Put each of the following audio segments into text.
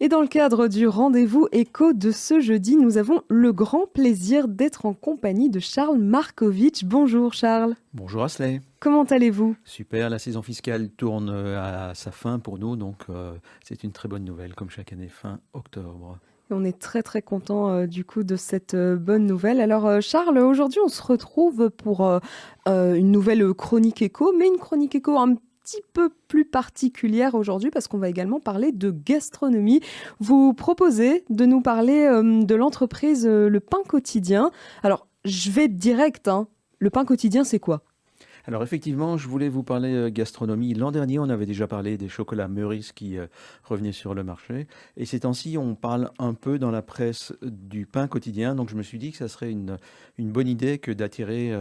Et dans le cadre du rendez-vous éco de ce jeudi, nous avons le grand plaisir d'être en compagnie de Charles Markovitch. Bonjour Charles, Bonjour Asley. comment allez-vous? Super, la saison fiscale tourne à sa fin pour nous, donc c'est une très bonne nouvelle, comme chaque année, fin octobre. Et on est très très content du coup de cette bonne nouvelle. Alors Charles, aujourd'hui on se retrouve pour une nouvelle chronique éco, mais une chronique éco un petit peu plus particulière aujourd'hui parce qu'on va également parler de gastronomie. Vous proposez de nous parler de l'entreprise Le Pain Quotidien. Alors je vais être direct, hein. Le pain quotidien c'est quoi? Alors effectivement, je voulais vous parler gastronomie. L'an dernier, on avait déjà parlé des chocolats Meurice qui revenaient sur le marché. Et ces temps-ci, on parle un peu dans la presse du pain quotidien. Donc je me suis dit que ça serait une bonne idée que d'attirer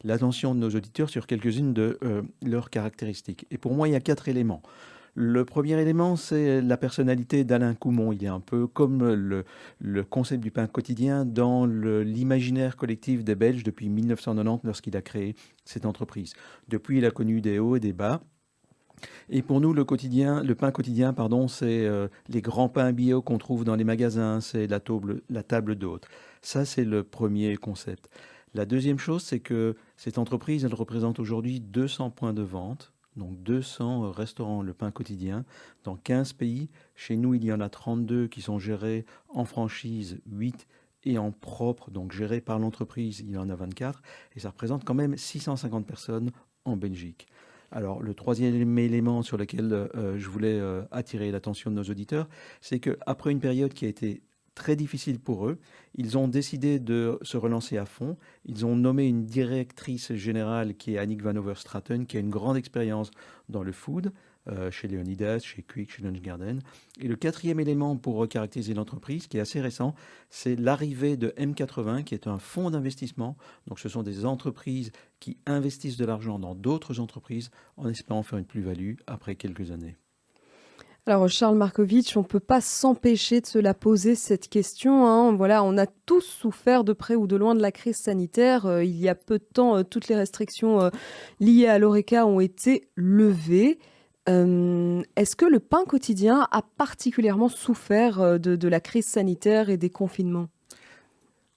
l'attention de nos auditeurs sur quelques-unes de leurs caractéristiques. Et pour moi, il y a 4 éléments. Le premier élément, c'est la personnalité d'Alain Coumont. Il est un peu comme le concept du pain quotidien dans l'imaginaire collectif des Belges depuis 1990 lorsqu'il a créé cette entreprise. Depuis, il a connu des hauts et des bas. Et pour nous, le pain quotidien, pardon, c'est les grands pains bio qu'on trouve dans les magasins, c'est la table d'hôte. Ça, c'est le premier concept. La deuxième chose, c'est que cette entreprise, elle représente aujourd'hui 200 points de vente, donc 200 restaurants Le Pain Quotidien, dans 15 pays. Chez nous, il y en a 32 qui sont gérés en franchise, 8 et en propre, donc gérés par l'entreprise, il y en a 24. Et ça représente quand même 650 personnes en Belgique. Alors, le troisième élément sur lequel je voulais attirer l'attention de nos auditeurs, c'est qu'après une période qui a été très difficile pour eux, ils ont décidé de se relancer à fond. Ils ont nommé une directrice générale qui est Annick Van Overstraten, qui a une grande expérience dans le food, chez Leonidas, chez Quick, chez Lunch Garden. Et le quatrième élément pour caractériser l'entreprise, qui est assez récent, c'est l'arrivée de M80, qui est un fonds d'investissement. Donc ce sont des entreprises qui investissent de l'argent dans d'autres entreprises en espérant faire une plus-value après quelques années. Alors Charles Markovitch, on ne peut pas s'empêcher de se la poser cette question, hein. Voilà, on a tous souffert de près ou de loin de la crise sanitaire. Il y a peu de temps, toutes les restrictions liées à l'Horeca ont été levées. Est-ce que le pain quotidien a particulièrement souffert de la crise sanitaire et des confinements?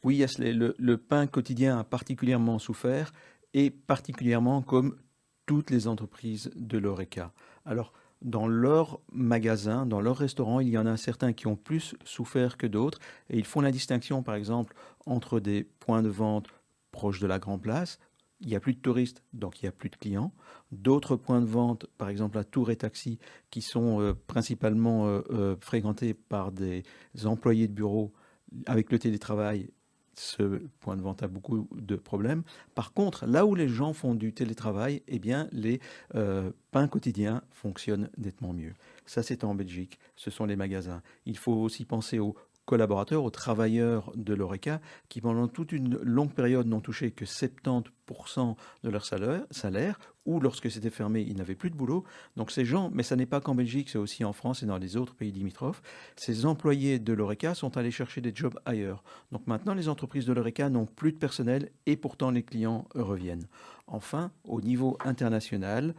Oui, Yasley, le pain quotidien a particulièrement souffert et particulièrement comme toutes les entreprises de l'Horeca. Alors, dans leurs magasins, dans leurs restaurants, il y en a certains qui ont plus souffert que d'autres et ils font la distinction, par exemple, entre des points de vente proches de la Grand Place. Il n'y a plus de touristes, donc il n'y a plus de clients. D'autres points de vente, par exemple à Tour et Taxi, qui sont principalement fréquentés par des employés de bureau avec le télétravail, ce point de vente a beaucoup de problèmes. Par contre, là où les gens font du télétravail, eh bien, les pains quotidiens fonctionnent nettement mieux. Ça, c'est en Belgique. Ce sont les magasins. Il faut aussi penser aux collaborateurs, aux travailleurs de l'Horeca, qui pendant toute une longue période n'ont touché que 70% de leur salaire, ou lorsque c'était fermé, ils n'avaient plus de boulot. Donc ces gens, mais ça n'est pas qu'en Belgique, c'est aussi en France et dans les autres pays limitrophes, ces employés de l'Horeca sont allés chercher des jobs ailleurs. Donc maintenant, les entreprises de l'Horeca n'ont plus de personnel et pourtant les clients reviennent. Enfin, au niveau international,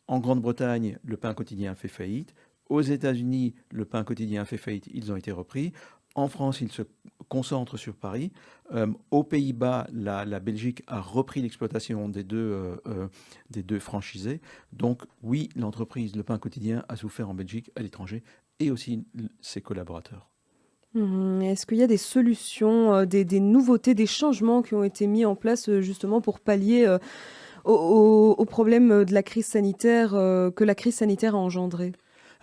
en Grande-Bretagne, le pain quotidien fait faillite. Aux États-Unis, le pain quotidien fait faillite, ils ont été repris. En France, ils se concentrent sur Paris. Aux Pays-Bas, la Belgique a repris l'exploitation des deux franchisés. Donc oui, l'entreprise Le Pain Quotidien a souffert en Belgique, à l'étranger, et aussi ses collaborateurs. Est-ce qu'il y a des solutions, des nouveautés, des changements qui ont été mis en place justement pour pallier aux problèmes de la crise sanitaire que la crise sanitaire a engendré?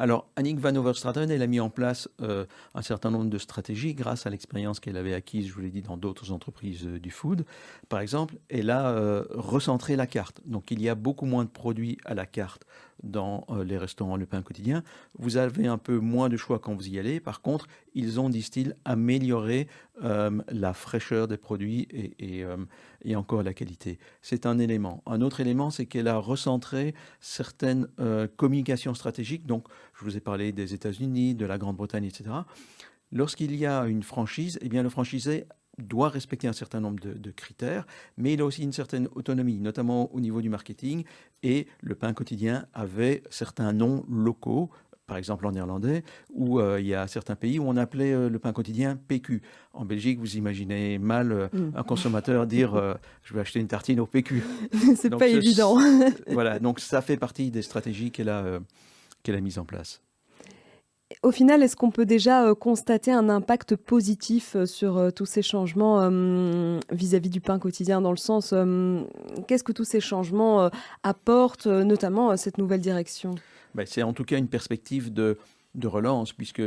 Alors, Annick Van Overstraten, elle a mis en place un certain nombre de stratégies grâce à l'expérience qu'elle avait acquise, je vous l'ai dit, dans d'autres entreprises du food. Par exemple, elle a recentré la carte. Donc, il y a beaucoup moins de produits à la carte dans les restaurants Le Pain Quotidien. Vous avez un peu moins de choix quand vous y allez. Par contre, ils ont, disent-ils, amélioré la fraîcheur des produits et encore la qualité. C'est un élément. Un autre élément, c'est qu'elle a recentré certaines communications stratégiques. Donc, je vous ai parlé des États-Unis, de la Grande-Bretagne, etc. Lorsqu'il y a une franchise, eh bien, le franchisé doit respecter un certain nombre de critères, mais il a aussi une certaine autonomie, notamment au niveau du marketing. Et le pain quotidien avait certains noms locaux par exemple en néerlandais, où il y a certains pays où on appelait le pain quotidien PQ. En Belgique, vous imaginez mal un consommateur dire je vais acheter une tartine au PQ. C'est Donc pas évident. voilà, donc ça fait partie des stratégies qu'elle a mises en place. Au final, est-ce qu'on peut déjà constater un impact positif sur tous ces changements vis-à-vis du pain quotidien, dans le sens, qu'est-ce que tous ces changements apportent, notamment cette nouvelle direction? Ben, c'est en tout cas une perspective de relance, puisque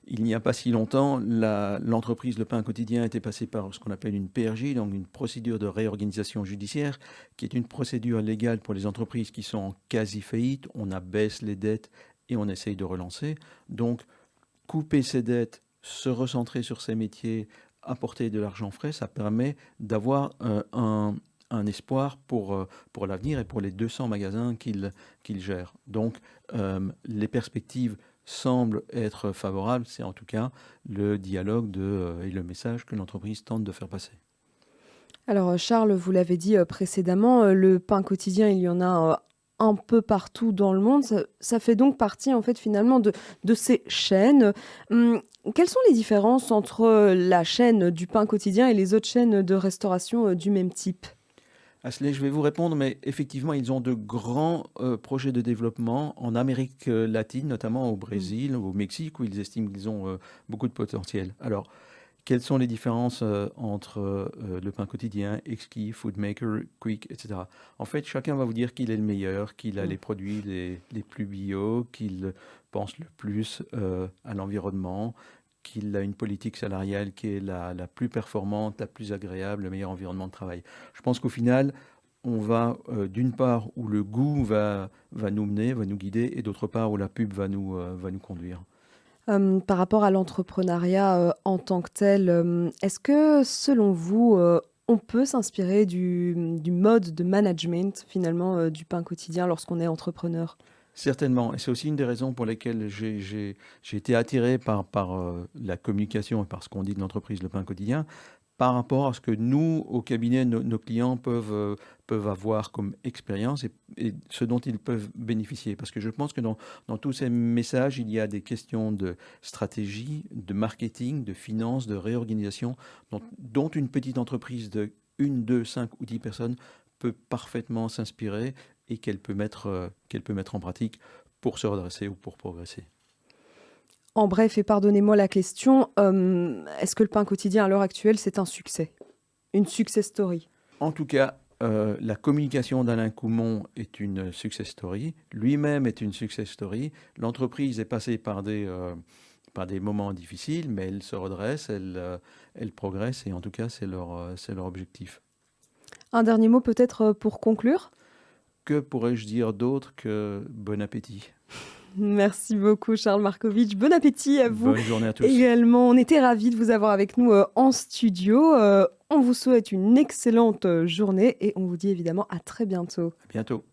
il n'y a pas si longtemps, l'entreprise Le Pain Quotidien était passée par ce qu'on appelle une PRJ, donc une procédure de réorganisation judiciaire, qui est une procédure légale pour les entreprises qui sont en quasi-faillite. On abaisse les dettes et on essaye de relancer. Donc, couper ses dettes, se recentrer sur ses métiers, apporter de l'argent frais, ça permet d'avoir un espoir pour l'avenir et pour les 200 magasins qu'il gère. Donc, les perspectives semblent être favorables. C'est en tout cas le dialogue et le message que l'entreprise tente de faire passer. Alors Charles, vous l'avez dit précédemment, le pain quotidien, il y en a un peu partout dans le monde. Ça fait donc partie, en fait, finalement, de ces chaînes. Quelles sont les différences entre la chaîne du pain quotidien et les autres chaînes de restauration du même type? Asley, je vais vous répondre, mais effectivement, ils ont de grands projets de développement en Amérique latine, notamment au Brésil, au Mexique, où ils estiment qu'ils ont beaucoup de potentiel. Alors, quelles sont les différences entre le pain quotidien, Exquis, Foodmaker, Quick, etc. En fait, chacun va vous dire qu'il est le meilleur, qu'il a les produits les plus bio, qu'il pense le plus à l'environnement, qu'il a une politique salariale qui est la plus performante, la plus agréable, le meilleur environnement de travail. Je pense qu'au final, on va d'une part où le goût va nous mener, va nous guider, et d'autre part où la pub va nous conduire. Par rapport à l'entrepreneuriat en tant que tel, est-ce que selon vous, on peut s'inspirer du mode de management finalement du pain quotidien lorsqu'on est entrepreneur? Certainement, et c'est aussi une des raisons pour lesquelles j'ai été attiré par la communication et par ce qu'on dit de l'entreprise Le Pain Quotidien, par rapport à ce que nous, au cabinet, nos clients peuvent avoir comme expérience et ce dont ils peuvent bénéficier. Parce que je pense que dans tous ces messages, il y a des questions de stratégie, de marketing, de finance, de réorganisation, dont une petite entreprise de 1, 2, 5 ou 10 personnes peut parfaitement s'inspirer et qu'elle peut mettre en pratique pour se redresser ou pour progresser. En bref, et pardonnez-moi la question, est-ce que le pain quotidien à l'heure actuelle, c'est un succès? Une success story? En tout cas, la communication d'Alain Coumont est une success story. Lui-même est une success story. L'entreprise est passée par des moments difficiles, mais elle se redresse, elle progresse et en tout cas, c'est leur objectif. Un dernier mot peut-être pour conclure? Que pourrais-je dire d'autre que bon appétit? Merci beaucoup Charles Markovitch. Bon appétit à vous. Bonne journée à tous. Également, on était ravis de vous avoir avec nous en studio. On vous souhaite une excellente journée et on vous dit évidemment à très bientôt. À bientôt.